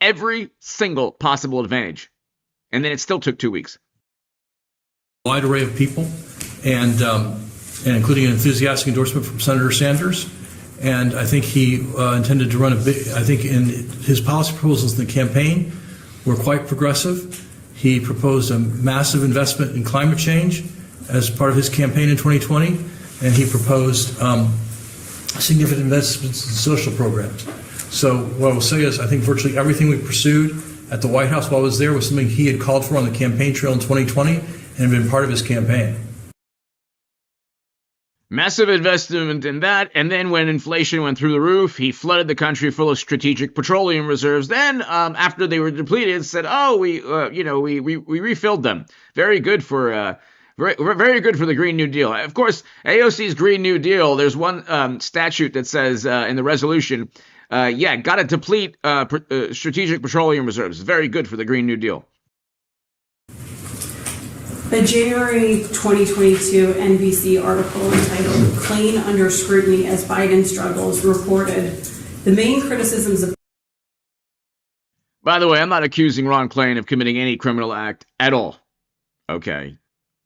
Every single possible advantage. And then it still took 2 weeks. A wide array of people, and including an enthusiastic endorsement from Senator Sanders. And I think he intended to run I think in his policy proposals in the campaign were quite progressive. He proposed a massive investment in climate change as part of his campaign in 2020, and he proposed significant investments in social programs. So what I will say is I think virtually everything we pursued at the White House while I was there was something he had called for on the campaign trail in 2020 and had been part of his campaign. Massive investment in that, and then when inflation went through the roof, he flooded the country full of strategic petroleum reserves. Then, after they were depleted, said, "Oh, we refilled them. Very good for very good for the Green New Deal." Of course, AOC's Green New Deal. There's one statute that says in the resolution, got to deplete strategic petroleum reserves. Very good for the Green New Deal. The January 2022 NBC article entitled "Klain Under Scrutiny as Biden Struggles" reported the main criticisms of... By the way, I'm not accusing Ron Klain of committing any criminal act at all. Okay.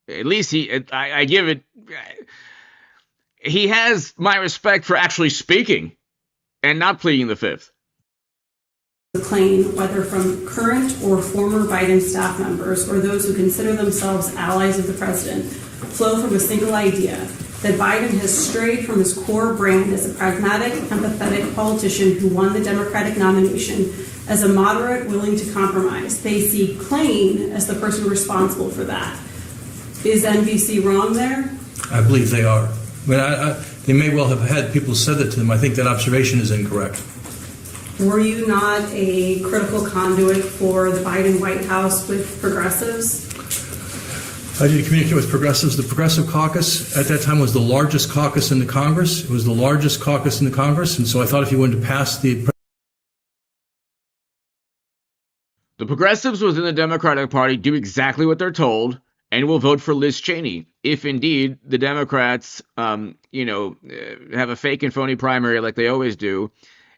At least he has my respect for actually speaking and not pleading the fifth. Klain, whether from current or former Biden staff members or those who consider themselves allies of the president, flow from a single idea that Biden has strayed from his core brand as a pragmatic, empathetic politician who won the Democratic nomination as a moderate willing to compromise. They see Klain as the person responsible for that. Is NBC wrong there? I believe they are. I mean, they may well have had people said that to them. I think that observation is incorrect. Were you not a critical conduit for the Biden White House with progressives? I did communicate with progressives. The Progressive Caucus at that time was the largest caucus in the Congress. It was the largest caucus in the The so I thought if you wanted to pass the progressives within the Democratic Party do exactly what they're told and will vote for Liz Cheney if indeed the Democrats, have a fake and phony primary like they always do,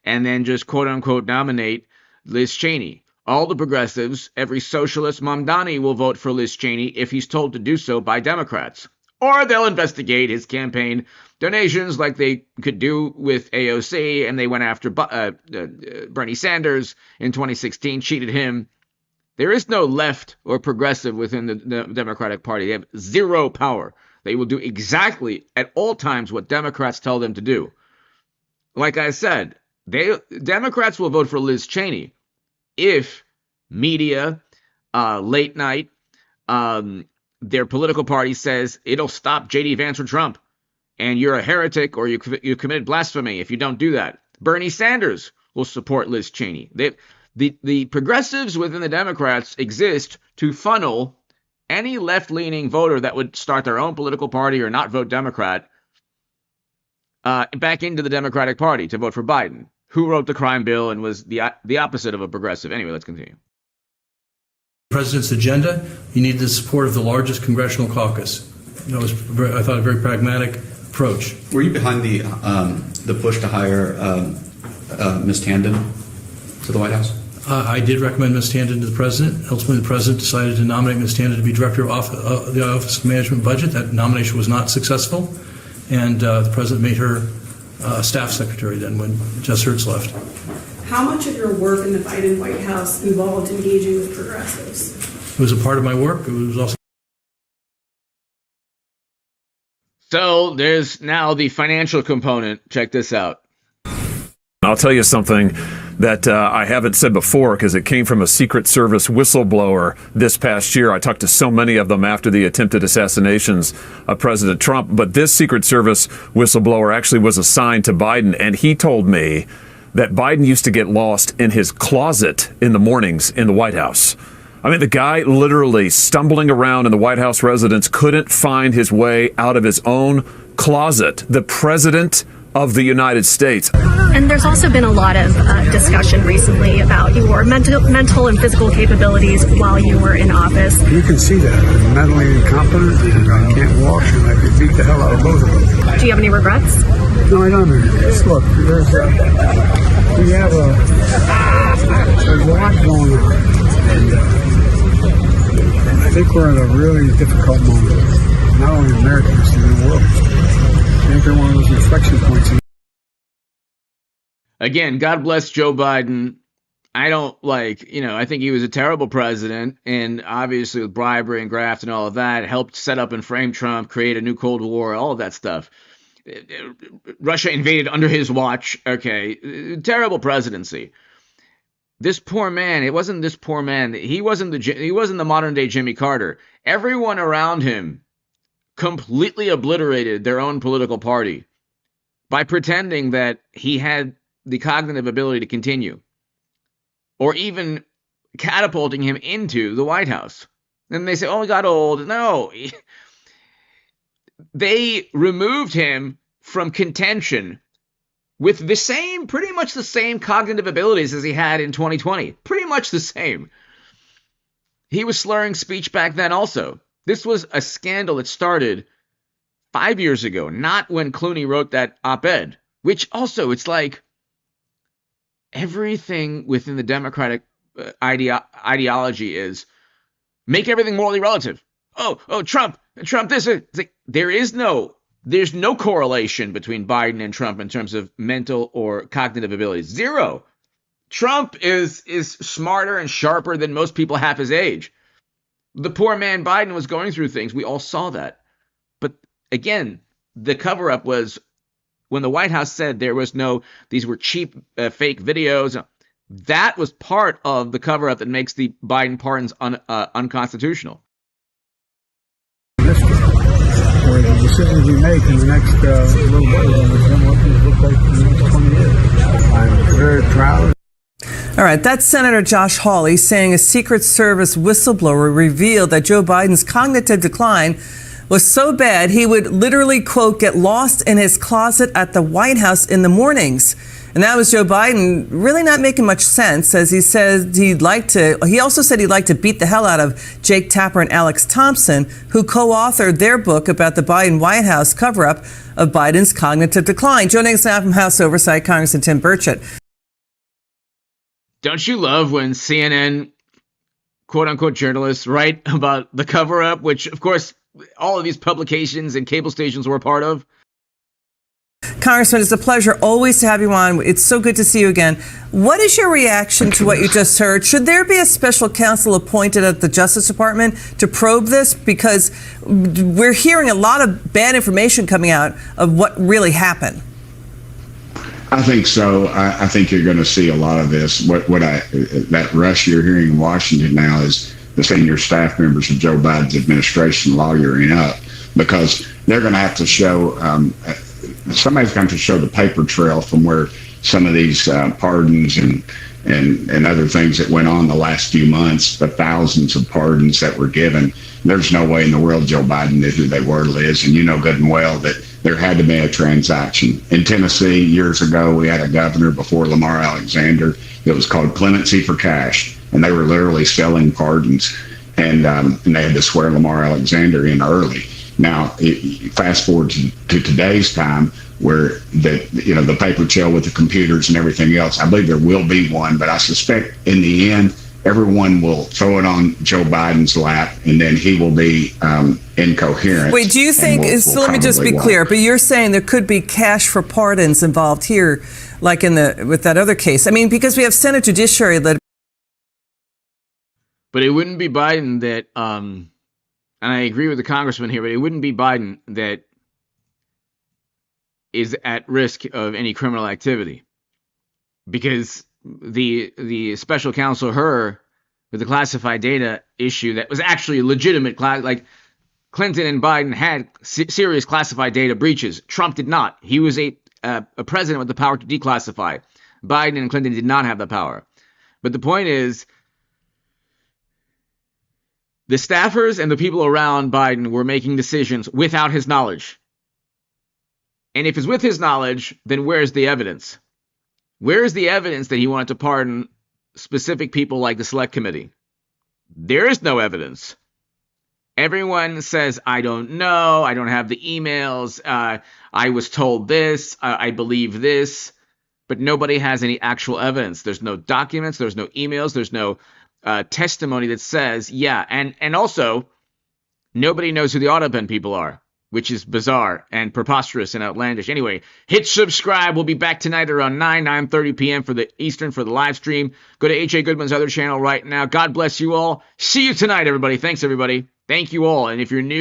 and then just quote-unquote nominate Liz Cheney. All the progressives, every socialist Mamdani will vote for Liz Cheney if he's told to do so by Democrats. Or they'll investigate his campaign donations like they could do with AOC, and they went after Bernie Sanders in 2016, cheated him. There is no left or progressive within the Democratic Party. They have zero power. They will do exactly at all times what Democrats tell them to do. Like I said, Democrats will vote for Liz Cheney if media, late night, their political party says it'll stop J.D. Vance or Trump, and you're a heretic or you committed blasphemy if you don't do that. Bernie Sanders will support Liz Cheney. The progressives within the Democrats exist to funnel any left-leaning voter that would start their own political party or not vote Democrat back into the Democratic Party to vote for Biden, who wrote the crime bill and was the opposite of a progressive. Anyway, let's continue. President's agenda, you need the support of the largest congressional caucus. That was, I thought, a very pragmatic approach. Were you behind the push to hire Ms. Tandon to the White House? I did recommend Ms. Tandon to the president. Ultimately, the president decided to nominate Ms. Tandon to be director of the Office of Management and Budget. That nomination was not successful, and the president made her staff secretary then when Jess Hurts left. How much of your work in the Biden White House involved engaging with progressives? It was a part of my work. It was also... So there's now the financial component. Check this out. I'll tell you something that I haven't said before because it came from a Secret Service whistleblower this past year. I talked to so many of them after the attempted assassinations of President Trump. But this Secret Service whistleblower actually was assigned to Biden, and he told me that Biden used to get lost in his closet in the mornings in the White House. I mean, the guy literally stumbling around in the White House residence couldn't find his way out of his own closet. The president of the United States. And there's also been a lot of discussion recently about your mental and physical capabilities while you were in office. You can see that. I'm mentally incompetent, and I can't walk, and I could beat the hell out of both of them. Do you have any regrets? No, I don't. Look, there's a lot going on, and I think we're in a really difficult moment, not only in America, but in the world. I think they're one of those inflection points. Again, God bless Joe Biden. I don't I think he was a terrible president, and obviously with bribery and graft and all of that, helped set up and frame Trump, create a new Cold War, all of that stuff. Russia invaded under his watch. Okay, terrible presidency. This poor man, it wasn't this poor man. He wasn't the modern day Jimmy Carter. Everyone around him completely obliterated their own political party by pretending that he had the cognitive ability to continue, or even catapulting him into the White House. And they say, oh, he got old. No. They removed him from contention with pretty much the same cognitive abilities as he had in 2020. Pretty much the same. He was slurring speech back then also. This was a scandal that started 5 years ago, not when Clooney wrote that op-ed, which also, it's like everything within the Democratic ideology is make everything morally relative. Oh, Trump, this is, it's like, there's no correlation between Biden and Trump in terms of mental or cognitive abilities. Zero. Trump is smarter and sharper than most people half his age. The poor man Biden was going through things. We all saw that. But again, the cover-up was when the White House said these were cheap fake videos. That was part of the cover-up that makes the Biden pardons unconstitutional. Or the decisions we make in the next little bit are what things look like in the next 20 years. I'm very proud. All right, that's Senator Josh Hawley saying a Secret Service whistleblower revealed that Joe Biden's cognitive decline was so bad he would literally, quote, get lost in his closet at the White House in the mornings. And that was Joe Biden really not making much sense, as he said he also said he'd like to beat the hell out of Jake Tapper and Alex Thompson, who co-authored their book about the Biden White House cover-up of Biden's cognitive decline. Joining us now from House Oversight, Congressman Tim Burchett. Don't you love when CNN, quote-unquote journalists, write about the cover-up, which, of course, all of these publications and cable stations were a part of? Congressman, it's a pleasure always to have you on. It's so good to see you again. What is your reaction to what you just heard? Should there be a special counsel appointed at the Justice Department to probe this? Because we're hearing a lot of bad information coming out of what really happened. I think so. I think you're going to see a lot of this. That rush you're hearing in Washington now is the senior staff members of Joe Biden's administration lawyering up, because they're going to have to show, somebody's going to show the paper trail from where some of these pardons and other things that went on the last few months, the thousands of pardons that were given. There's no way in the world Joe Biden knew who they were, Liz, and you know good and well that there had to be a transaction. In Tennessee, years ago, we had a governor before Lamar Alexander that was called clemency for cash, and they were literally selling pardons, and they had to swear Lamar Alexander in early. Now, fast forward to today's time, where the paper trail with the computers and everything else. I believe there will be one, but I suspect in the end, everyone will throw it on Joe Biden's lap, and then he will be incoherent. Wait, do you think, let me just be clear, but you're saying there could be cash for pardons involved here, like with that other case? I mean, because we have Senate Judiciary that. But it wouldn't be Biden that, and I agree with the congressman here, but it wouldn't be Biden that is at risk of any criminal activity, because the special counsel with the classified data issue that was actually legitimate, like Clinton and Biden had serious classified data breaches. Trump did not. He was a president with the power to declassify. Biden and Clinton did not have the power. But the point is, the staffers and the people around Biden were making decisions without his knowledge. And if it's with his knowledge, then where's the evidence? Where is the evidence that he wanted to pardon specific people like the select committee. There is no evidence. Everyone says, I don't know, I don't have the emails, I was told this, I believe this, but nobody has any actual evidence. There's no documents, there's no emails, there's no testimony that says, yeah, and also, nobody knows who the Autopen people are, which is bizarre and preposterous and outlandish. Anyway, hit subscribe. We'll be back tonight around 9:30 p.m. for the Eastern for the live stream. Go to H.A. Goodman's other channel right now. God bless you all. See you tonight, everybody. Thanks, everybody. Thank you all. And if you're new,